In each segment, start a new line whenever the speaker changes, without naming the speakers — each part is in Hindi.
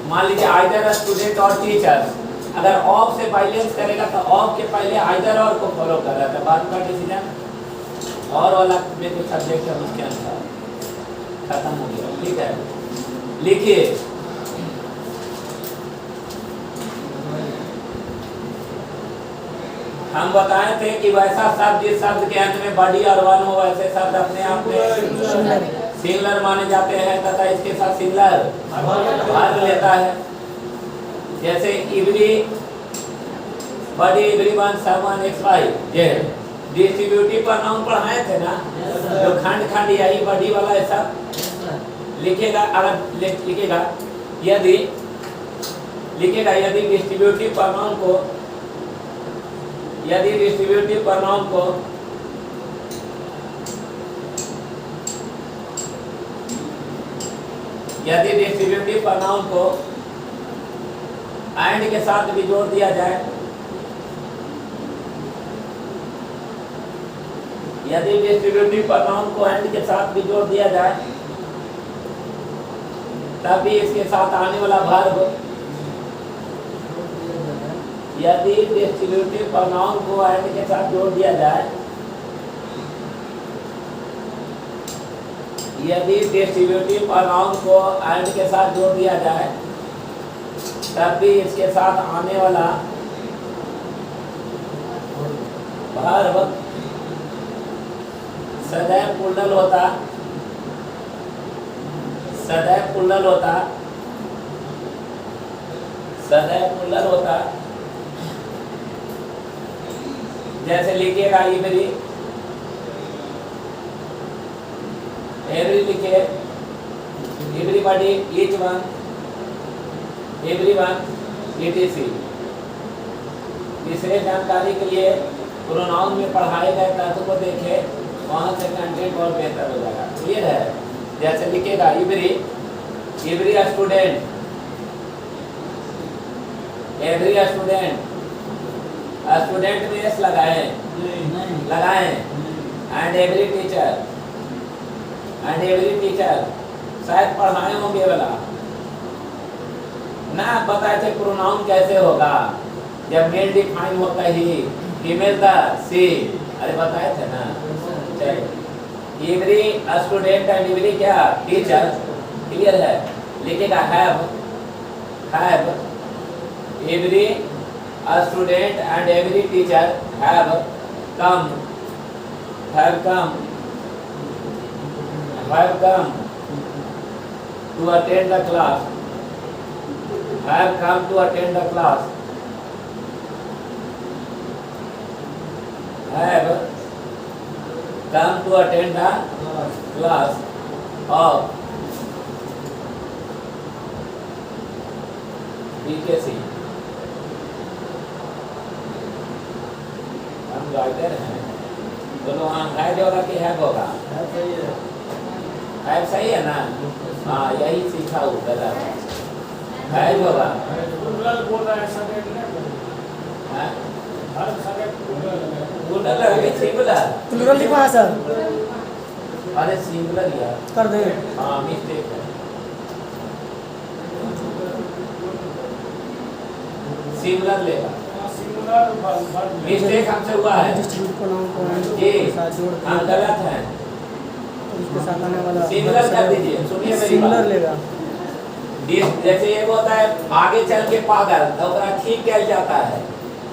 मान लीजिए आइदर स्टूडेंट और टीचर, अगर ऑफ से बाइलेंस करेगा तो ऑफ के पहले आइदर और को फॉलो कर रहा था, बाद का डिसीजन और वाला में जो सब्जेक्ट है उसके अनुसार खत्म हो गया। ठीक है, लिखिए हम बताए थे कि वैसा शब्द जिस शब्द के अंत में बॉडी और वन हो वैसे शब्द अपने आप में सिंगुलर माने जाते हैं तथा इसके साथ सिंगुलर वर्ब लेता है। जैसे every body, everyone, someone, XY Z. Distributive pronoun पढ़ाए थे ना, जो खंड खंड यही बॉडी वाला है सब लिखेगा। अगर लिखेगा यदि डिस्ट्रीब्यूटिव प्रोनाउन को डिस्ट्रीब्यूटिव प्रोनाउन को एंड के साथ भी जोड़ दिया जाए, यदि डिस्ट्रीब्यूटिव प्रोनाउन को एंड के साथ भी जोड़ दिया जाए तब भी इसके साथ आने वाला वर्ब, यदि डिस्ट्रीब्यूटिव प्रोनाउन को एंड के साथ जोड़ दिया जाए, यदि डिस्ट्रीब्यूटिव प्रोनाउन को एंड के साथ जोड़ दिया जाए तब भी इसके साथ आने वाला वर्ब सदैव प्लूरल होता, सदैव प्लूरल होता। जैसे लिखिएगा एवरी लिखिए, everybody, each one, everyone, etc। तीसरे जानकारी के लिए प्रोनाउन में पढ़ाए गए तत्व को देखें, वहां से कंटेंट और बेहतर हो जाएगा। क्लियर है? जैसे लिखिएगा एवरी स्टूडेंट, स्टूडेंट में एस लगाएं एंड एवरी टीचर शायद पढ़ाए होंगे वाला ना, बताए थे प्रोनाउन कैसे होगा जब मेल डिफाइन होता ही, फीमेल था सी, अरे बताए थे ना। चलिए एवरी स्टूडेंट एंड एवरी क्या टीचर, क्लियर है? लिखिएगा have every student and every teacher have come to attend the class, have come to attend the class, have come to attend the class of BKC। हम राइटर हैं, बोलो हाँ है होगा कि है होगा? है सही है ना? हाँ यही सीखा हूँ गलत है होगा।
प्लूरल लिखा है सर,
अरे सिंगुलर यार
कर दे।
हाँ मिस्टेक है, सिंगुलर लेगा, मिस्टेक हमसे हुआ है जी, हम गलत है।
उसके साथ आने वाला
सिंगुलर कर दीजिए, सुनिए मेरी
सिंगुलर
बात।
लेगा।
जैसे ये होता है आगे चल के पागल, तो ठीक कह जाता है,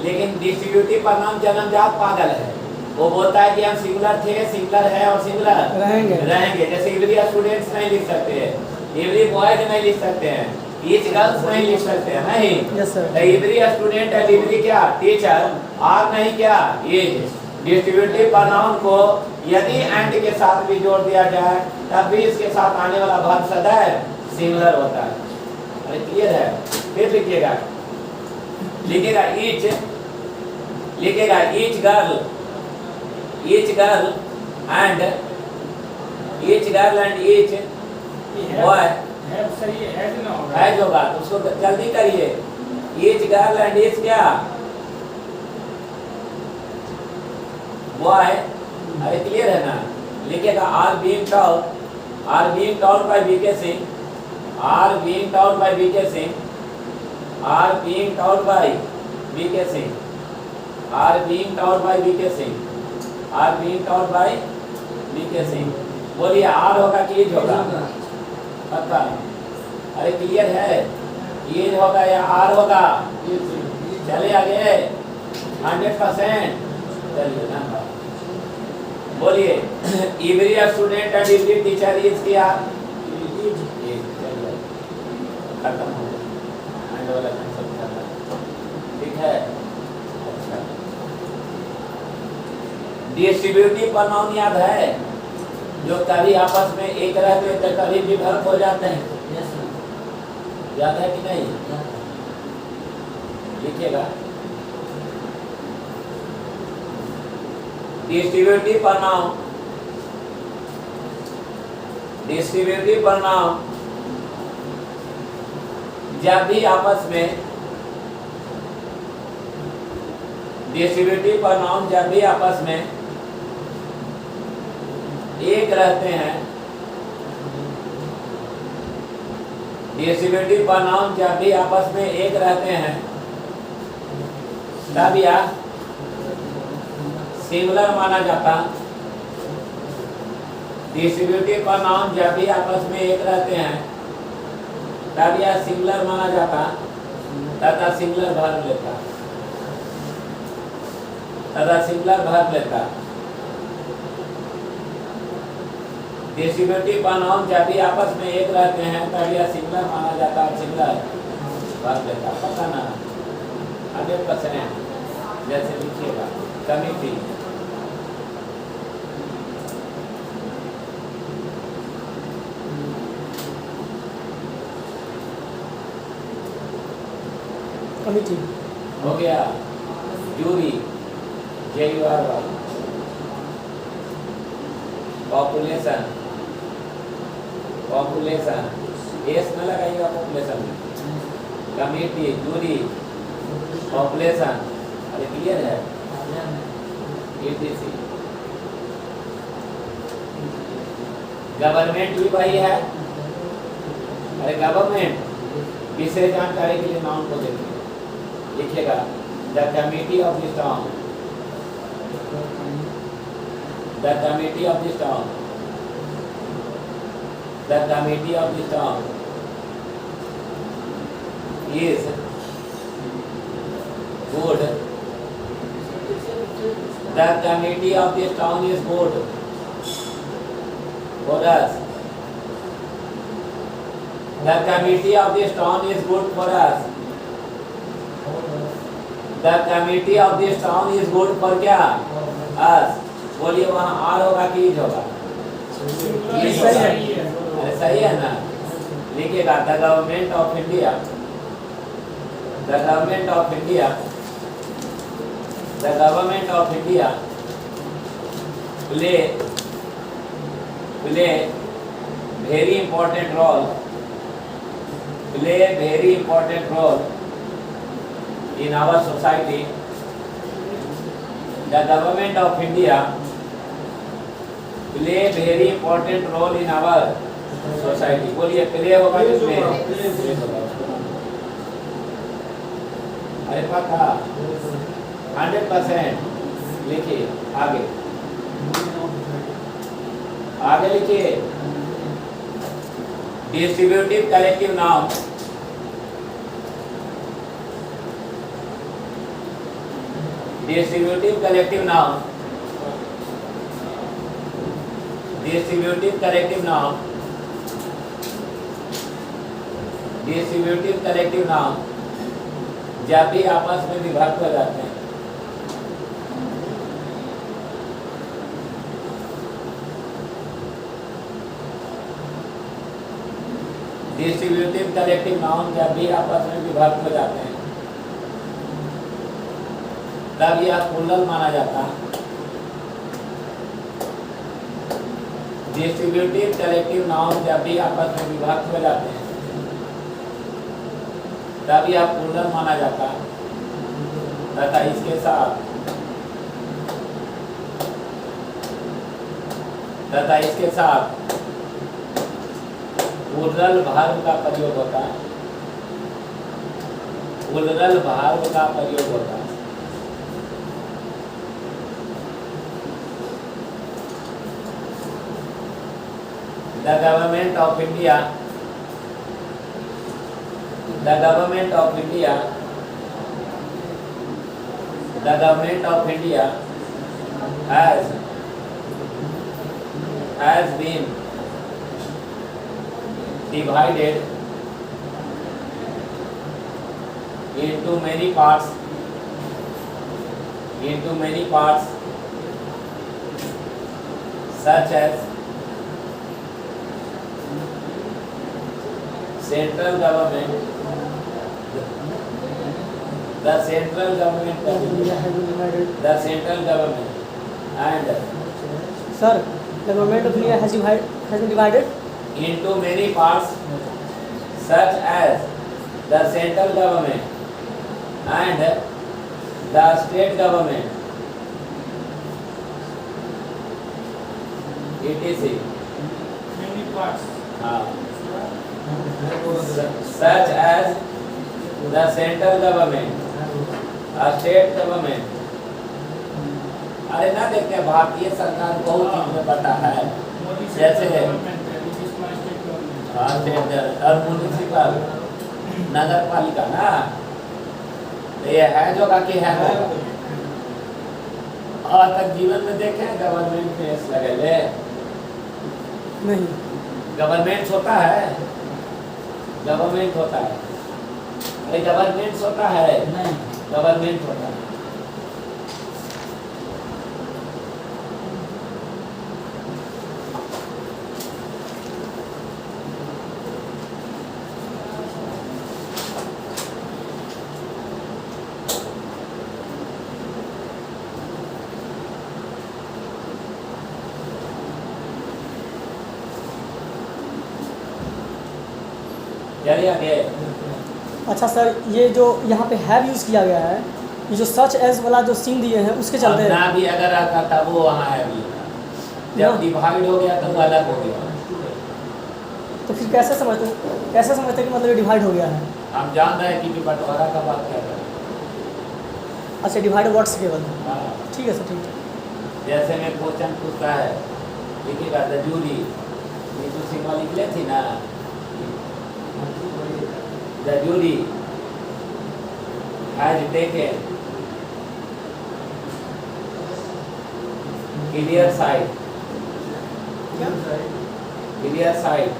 लेकिन डिस्ट्रीब्यूटिव प्रोनाउन जन्मजात पागल है। वो बोलता है कि हम सिंगुलर थे, सिंगुलर है और सिंगुलर रहेंगे। जैसे एवरी स्टूडेंट्स नहीं लिख सकते हैं, एवरी बॉयज नहीं लिख सकते हैं, ईच गर्ल्स नहीं लिख सकते हैं, नहीं।
Yes sir.
Every student and every क्या टीचर आर नहीं क्या एज। डिस्ट्रीब्यूटिव प्रोनाउन को यदि एंड के साथ भी जोड़ दिया जाए तब भी इसके साथ आने वाला वर्ब सदैव सिंगुलर होता है। अरे क्लियर है? फिर लिखिएगा each girl and each boy है जो बात, उसको जल्दी करिए। ईच गर्ल एंड ईच क्या बॉय, अरे क्लियर है ना? लिखिएगा are being taught by BK Singh, are being taught by VK Singh, are being taught by VK Singh, are being taught by VK Singh। बोलिए आर होगा कि इज होगा? पक्का? अरे क्लियर है? इज होगा या आर होगा? चले आगे 100%। चलिए धन्यवाद। बोलिए every student and every teacher is क्या? खत्म हो गया। ठीक है। अच्छा, डिस्ट्रीब्यूटिव प्रोनाउन याद है जो कभी आपस में एक रहते हैं तो कभी विभक्त हो जाते हैं, याद है कि नहीं? लिखिएगा डिस्ट्रीब्यूटिव प्रोनाउन, डिस्ट्रीब्यूटिव प्रोनाउन जब भी आपस में, डिस्ट्रीब्यूटिव प्रोनाउन जब भी आपस में एक रहते हैं, डिस्ट्रीब्यूटिव प्रोनाउन जब भी आपस में एक रहते हैं तब यह सिंगुलर माना जाता। डिस्ट्रीब्यूटिव प्रोनाउन जब भी आपस में एक रहते हैं तब यह सिंगुलर माना जाता तथा सिंगुलर वर्ब लेता, तथा सिंगुलर वर्ब लेता। डिस्ट्रीब्यूटिव प्रोनाउन जब भी आपस में एक रहते हैं तब यह सिंगुलर माना जाता है, सिंगुलर वर्ब लेता। पता ना 100%। जैसे लिखिएगा कमिटी,
कमिटी
हो गया। Jury, JURY, population, population S न लगाइएगा पॉपुलेशन में। कमिटी, जूरी, पॉपुलेशन, अरे क्लियर है? ETC, गवर्नमेंट भी वही है। अरे गवर्नमेंट विशेष जानकारी के लिए नाउन को देखिए, लिखिएगा the committee of this town, the committee of this town, the committee of this town is good, the committee of this town is good for us, the committee of this town is good for us, the committee of this town is good for क्या? us। बोलिए वहाँ आर होगा कि इज होगा? इज होगा। अरे सही है ना? लिखिएगा the government of India, the government of India, the government of India play very important role, play very important role in our society। The government of India play very important role in our society। बोलिए प्ले होगा किसमें? अरे पक्का 100%। लिखिए आगे, आगे लिखिए distributive collective noun, distributive collective noun, distributive collective noun, distributive collective noun जब भी आपस में विभक्त हो जाते हैं, डिस्ट्रीब्यूटिव कलेक्टिव नाउन जब भी आपस में विभक्त हो जाते हैं तब यह प्लूरल माना जाता है। डिस्ट्रीब्यूटिव कलेक्टिव नाउन जब भी आपस में विभक्त हो जाते हैं तब यह प्लूरल माना जाता है तथा इसके साथ प्लूरल वर्ब का प्रयोग होता है, प्लुरल भार्ब का प्रयोग होता है। The government of India, the government of India, the government of India has been divided into many parts, such as central government, the central government of India, the central government, and
Sir, the government of India has been divided
into many parts, such as the central government and the state government, etc.
Many parts.
Such as the central government, a state government. अरे ना देखते हैं भारतीय सरकार बहुत चीज में पता है,
मोदी
जैसे
गवर्नमेंट है, which is my state government.
हाँ स्टेट और म्युनिसिपल नगर पालिका ना, तो ये है जो का कि है आज तक जीवन में देखे गवर्नमेंट में लगे
नहीं।
गवर्नमेंट होता है, गवर्नमेंट होता है, अरे गवर्नमेंट होता है,
नहीं.
गवर्नमेंट होता है। चलिए आगे।
अच्छा सर, ये जो यहाँ पे हैव यूज़ किया गया है, ये जो सच एज वाला जो सीन दिए हैं उसके चलते
अब ना भी अगर आता था वो वहाँ है भी, जब डिवाइड हो गया तो वो अलग हो गया।
तो फिर कैसे समझते कि मतलब ये डिवाइड हो गया है?
हम जान रहे हैं कि बंटवारा का बात कर रहे हैं।
अच्छा, डिवाइड वर्ड्स केवल।
हाँ।
ठीक है सर, ठीक है।
जैसे में क्वेश्चन पूछता है, लिखिएगा द जूरी, नीतू सिंह लिख थी ना, the jury has taken clear side, clear side,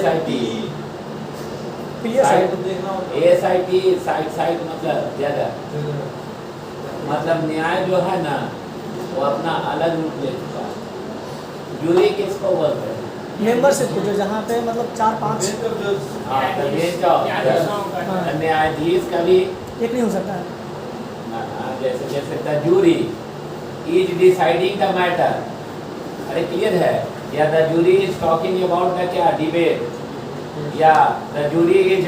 SIT,
clear side
side मतलब जगह, मतलब न्याय जो है ना वो अपना अलग रूप ले चुका है। जूरी किसको बोलते हैं?
मेंबरशिप को, जो जहाँ पे मतलब 4-5
न्यायाधीश कभी
एक नहीं हो सकता है।
जैसे the jury is deciding the matter, अरे क्लियर है, या the jury is talking about the क्या डिबेट, या the jury is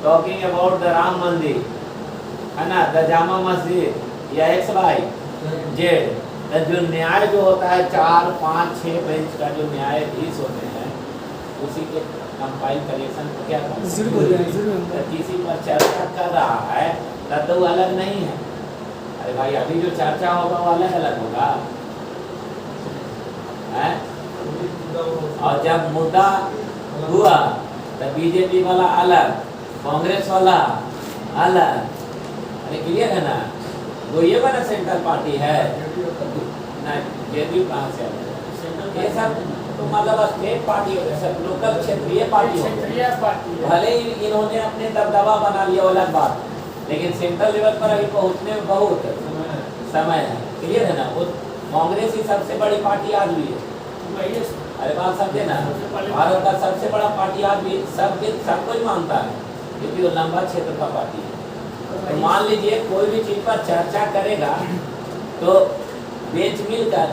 talking about the Ram Mandir, है ना, द जामा मस्जिद, या XYZ। जो न्याय जो होता है 4, 5, 6 बेंच का जो न्यायाधीश होते हैं, उसी के कंपाइल कलेक्शन को क्या कहते हैं? किसी पर चर्चा कर रहा है तब तो वो अलग नहीं है। अरे भाई अभी जो चर्चा होगा वो अलग अलग होगा, है? और जब मुद्दा हुआ तो बीजेपी वाला अलग, कांग्रेस वाला अलग, अरे क्लियर है ना? वो ये वाला सेंट्रल पार्टी है ना, जेडीयू कहाँ से है? ये सब तो मतलब स्टेट पार्टी हो गए, सब लोकल क्षेत्रीय पार्टी हो गए। भले ही इन्होंने अपने दबदबा बना लिया वो अलग बात, लेकिन सेंट्रल लेवल पर अभी पहुँचने में बहुत समय है। क्लियर है ना? वो कांग्रेस ही सबसे बड़ी पार्टी आज भी है। अरे बात समझे ना, भारत का सबसे बड़ा पार्टी आज भी सब कोई मानता है, क्योंकि वो लंबा क्षेत्र का पार्टी है। तो मान लीजिए कोई भी चीज पर चर्चा करेगा तो बेंच मिलकर,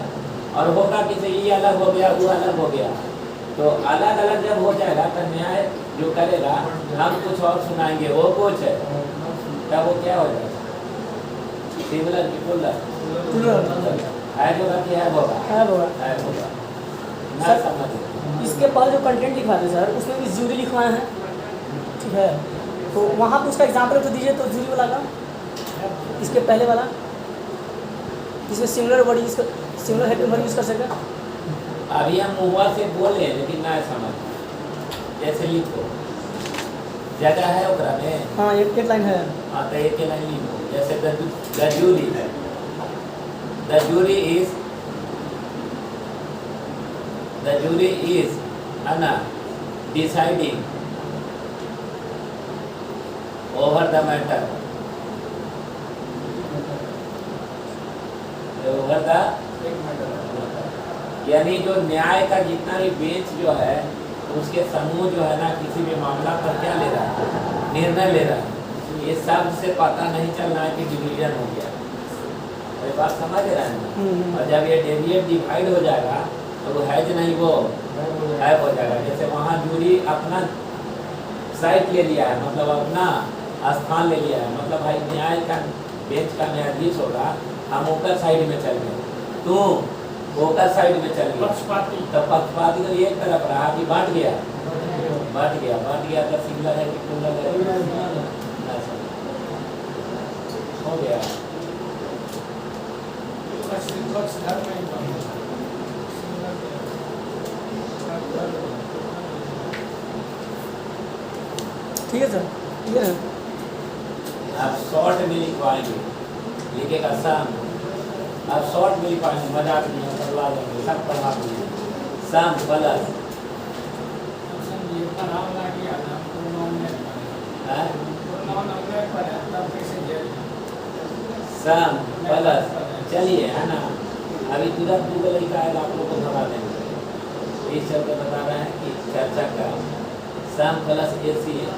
और होगा कि ये अलग हो गया वो अलग हो गया, तो अलग अलग जब हो जाएगा तो न्याय जो करेगा, हम कुछ और सुनाएंगे वो कुछ है, तब वो क्या हो जाएगा? सिमिलर की है जो बाकी है होगा, है होगा ना, समझ
इसके पहले जो कंटेंट लिखवाए थे सर उसमें भी जूरी लिखवाए हैं, ठीक है, तो वहाँ पे उसका एग्जाम्पल तो दीजिए तो जूरी वाला का, इसके पहले वाला जिसमें सिमिलर वर्ड यूज़ कर, सिमिलर हेल्पिंग वर्ड यूज़ कर सके।
अभी हम मुँह से बोले लेकिन ना समझ, जैसे लिखो जगह है ओकरा में।
हाँ एक लाइन है।
हाँ तो एक लाइन लिखो, जैसे द jury है, the jury is है ना deciding over the matter, over the यानी जो न्याय का जितना भी बेंच जो है उसके समूह जो है ना किसी भी मामला पर क्या ले रहा है, निर्णय ले रहा है। ये शब्द से पता नहीं चल रहा है कि डिवीजन हो गया, ये बात समझ रहे हैं। और जब ये डेविएट डिवाइड हो जाएगा तो वो हैज नहीं, वो हैव हो जाएगा। जैसे वहाँ जूरी अपना साइड ले लिया है, मतलब अपना स्थान ले लिया है, मतलब भाई न्याय का बेंच का न्यायाधीश होगा, हम ओकर साइड में चल गए, तू ओकर साइड में चल गया, तो पक्षपाती तो एक तरफ रहा कि बांट गया तो सिंगलर है कि प्लूरल है, हो गया।
ठीक है सर, क्लियर है।
अब शॉर्ट में लिखवाएंगे, लिखेगा सम, अब शॉर्ट में लिखवाएंगे, मजाक नहीं है, करवा देंगे, सब पढ़ा देंगे। सम प्लस सम प्लस, चलिए है ना, अभी तुरंत गूगल लिखा है, आप लोग को भगा देंगे। इस चलते बता रहे हैं कि चर्चा का सम प्लस एसीएन,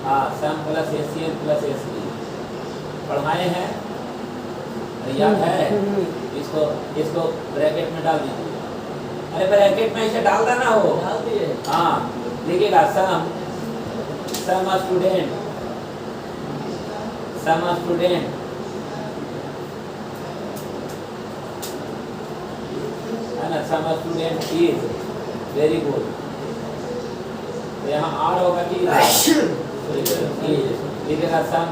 हाँ सम प्लस एसीएन प्लस एसबी पढ़ाए हैं, याद है। इसको ब्रैकेट में डाल दीजिए, अरे ब्रैकेट में इसे डाल देना हो, हाँ लिखिएगा सम स्टूडेंट है ना, some student is very good, तो यहाँ आर होगा कि लिखेगा सम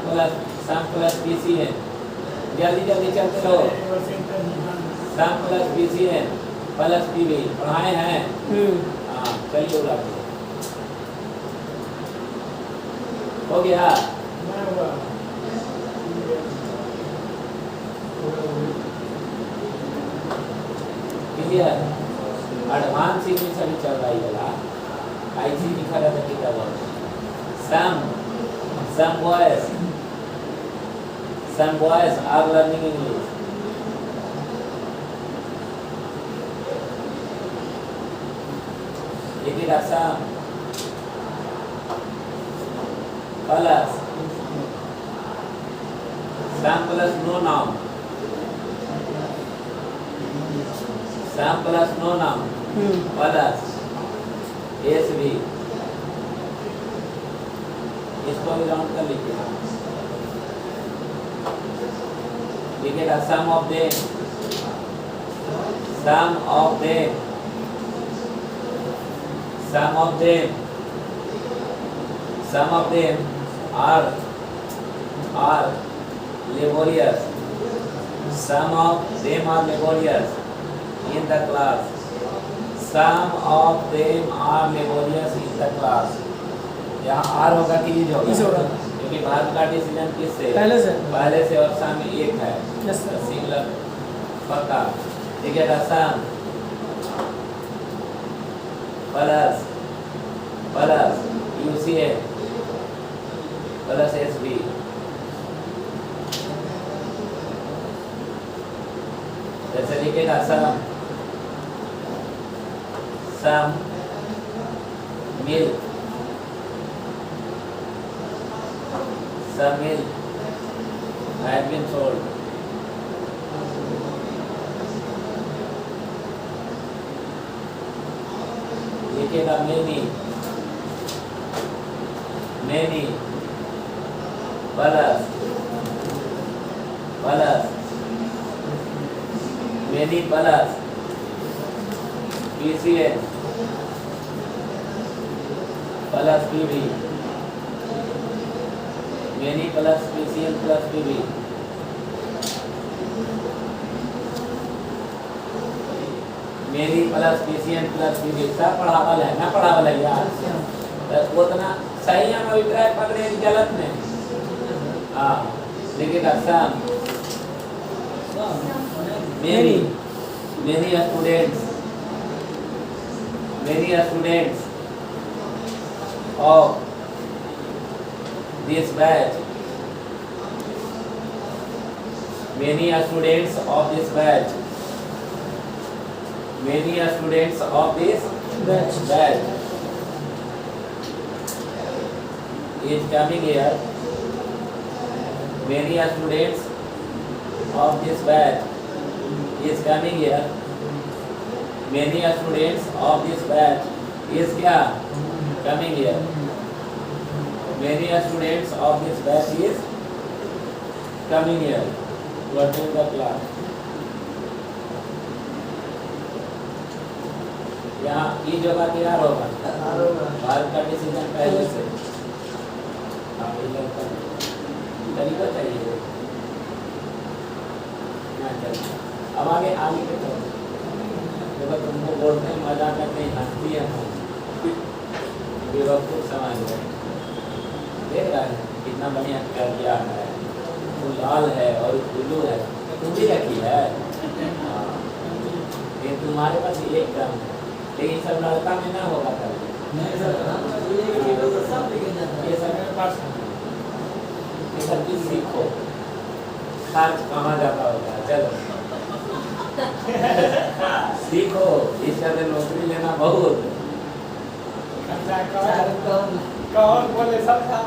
प्लस पीसीएन, जल्दी चलते रहो, सम प्लस पीसीएन प्लस पीवी पढ़ाए हैं। हाँ चलिए उड़ा हो गया। क्लियर, एडवांस इंग्लिश अभी चल रही है, आईसी लिखा रहता किताब some boys are learning English, लिखिएगा some plus no noun, some plus no noun plus SV, इसको भी राउंड कर लीजिएगा, लिखिएगा some of them are laborious, some of them are laborious in the class, some of them are laborious in the class। यहाँ आर होगा कि इज होगा, क्योंकि भाग का डिसीजन किससे, पहले से और सम एक है, सिंगुलर पक्का। ठीक है, some plus UCA plus SB, जैसे लिखेगा some milk had been sold, लिखेगा many plus many plus PCN plus PV, many plus PCN plus PV, मेरी प्लस PCN प्लस PV सब पढ़ावल है ना, पढ़ावल है यार, तो उतना सही हम अभिप्राय पकड़े कि गलत में। हाँ लेकिन Assam many students of this batch, many students of this batch, many students of this batch is coming here, many students of this batch is coming here, many students of this batch is क्या coming here, many students of this batch is coming here to attend the class। यहाँ ई जगह तैयार होगा, भारत का डिसीजन पहले से। हाँ तरीका चाहिए। अब आगे के तो जब तुमको बोलते हैं मजा करते हैं, हंसती है बेवकूफ समाज है। देख रहा है कितना बढ़िया कर दिया है, वो लाल है और ब्लू है, तुम भी रखी है। ये तुम्हारे पास एक कम है, लेकिन सब लड़का में ना होगा कभी। ये सब मेरे पास ये सब चीज सीखो, खर्च कहाँ जाता होगा, चलो सीखो। इस तरह नौकरी लेना बहुत
कौन बोले सब था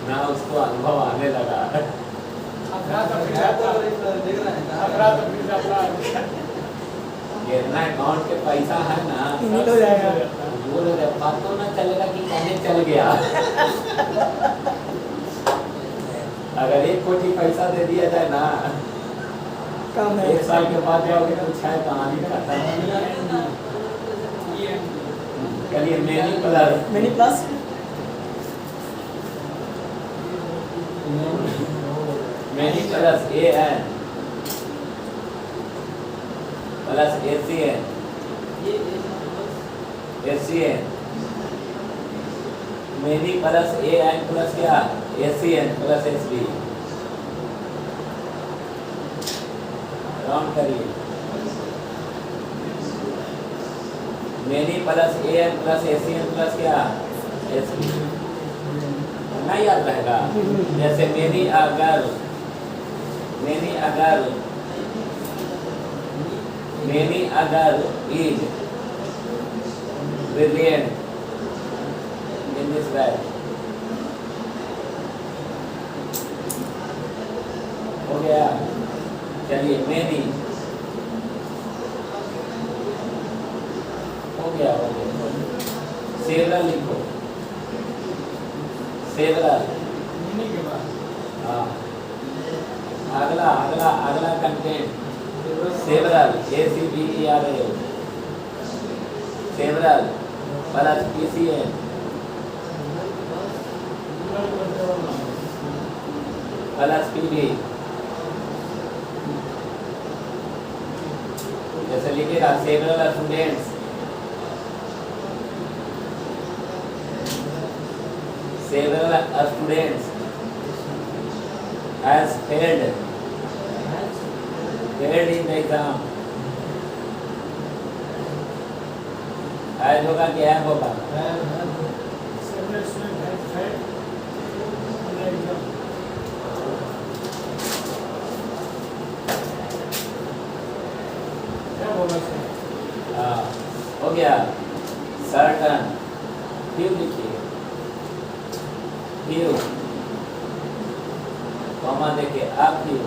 ना, उसको अनुभव आने लगा। गिरना अकाउंट के पैसा है ना,
हो जाएगा।
वो पता ना चलेगा कि कहीं चल गया। अगर 1 कोटी पैसा दे दिया जाए ना,
कम है।
1 साल के बाद जाओगे कुछ है कहानी खत्म। चलिए many plus many plus AN plus ACN many plus AN plus क्या ACN प्लस SB। राउंड करिए। Many plus AN plus ACN plus क्या SB। ना याद रहेगा, जैसे मेनी अगर is brilliant in this batch, हो गया। चलिए मेनी हो गया। सेवरल लिखो, सेवरल।
के बाद
हाँ अगला content several ACVERAL several plus PCN plus PV। जैसे लिखेगा several students has failed in the exam। आज होगा क्या होगा?
several students have failed in the exam। क्या बोला सर?
हाँ हो गया। सर्टन क्यों लिखिए, क्यों कॉमा देखिए, आप क्यों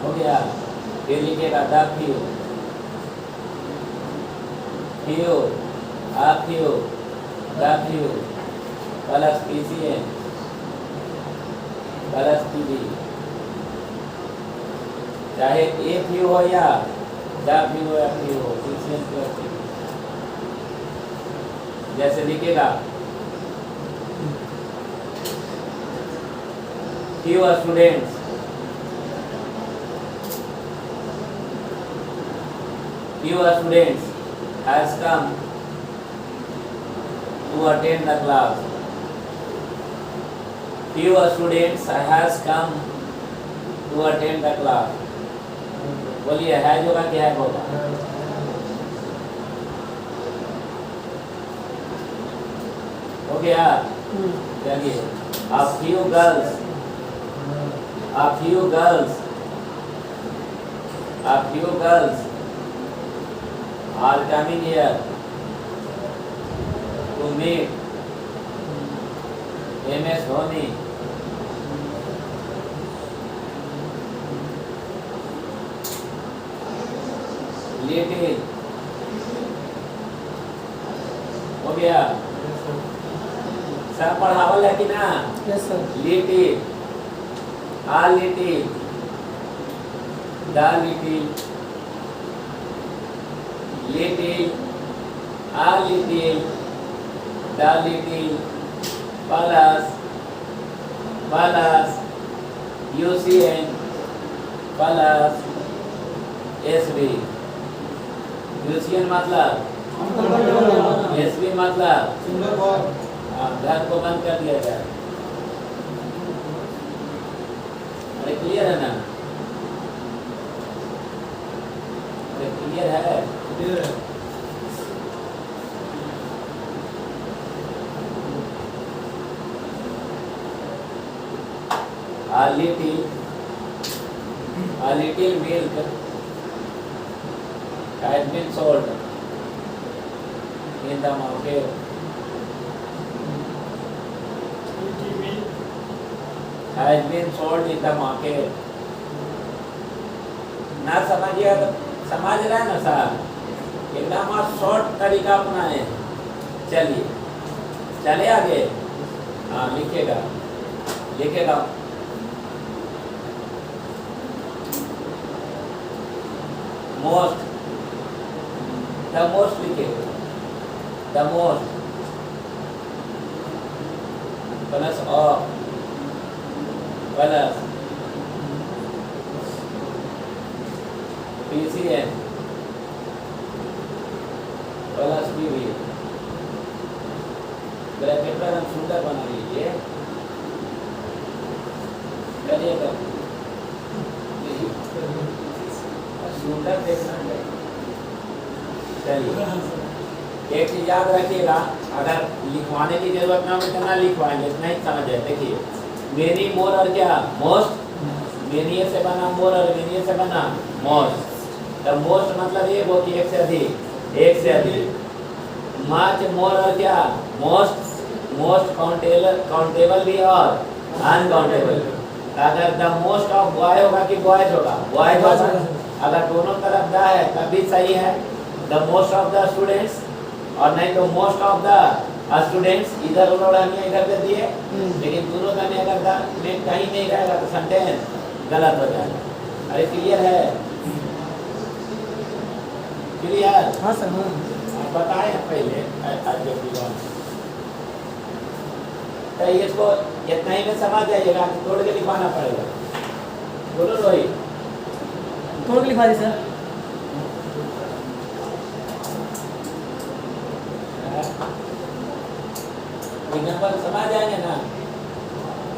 हो गया। फिर लिखिएगा द क्यों द क्यों प्लस PCN प्लस PB, चाहे एक ही हो या जब भी हो या भी हो, PCN प्लस PB। जैसे लिखेगा fewer students has come to attend the class. Fewer students has come to attend the class. बोलिए है होगा कि है होगा? हो गया? चलिए, a few girls are coming here to meet MS Dhoni. Little, हो गया? सब पढ़ावल है कि ना?
Yes sir.
Little, a little, the little, little, a little, the little, plus, UCN, plus, SB। UCN मतलब, SB मतलब, घर को बंद कर दिया जाए। अरे क्लियर है ना? अरे क्लियर है? A little milk has been sold in the market. Has been sold in the market. ना समझिए तो समझ रहे हैं ना सर? एकदम आप शॉर्ट तरीका अपनाए। चलिए, चले आगे। हाँ, लिखेगा most, the most लिखेगा, the most plus of plus PCN plus PB, bracket पर हम सुंदर बना लीजिए। करिएगा सुंदर देखना है। चलिए, एक चीज याद रखिएगा, अगर लिखवाने की जरूरत ना हो तो ना लिखवाएंगे, नहीं समझ है। देखिए, मेनी मोर और क्या मोस्ट, मेनी से बना मोर और मेनी से बना मोस्ट। तो मोस्ट मतलब ये वो कि एक से अधिक। मच मोर और क्या मोस्ट काउंटेबल भी और अनकाउंटेबल। अगर द मोस्ट ऑफ बॉय होगा कि बॉयज होगा? बॉयज होगा। अगर दोनों तरफ द है तब भी सही है, the most of the students, और नहीं तो मोस्ट ऑफ द स्टूडेंट्स। इधर उन्होंने इधर दे दिए, लेकिन दोनों का में अगर द में कहीं नहीं रहेगा तो सेंटेंस गलत हो जाएगा। अरे क्लियर है? क्लियर?
हाँ सर। हाँ,
बताए पहले तो इसको इतना ही में समझ जाइएगा, तोड़ के लिखवाना पड़ेगा। बोलो रोहित,
तोड़ के लिखवा दी सर।
एग्जाम्पल समझ जाएंगे ना?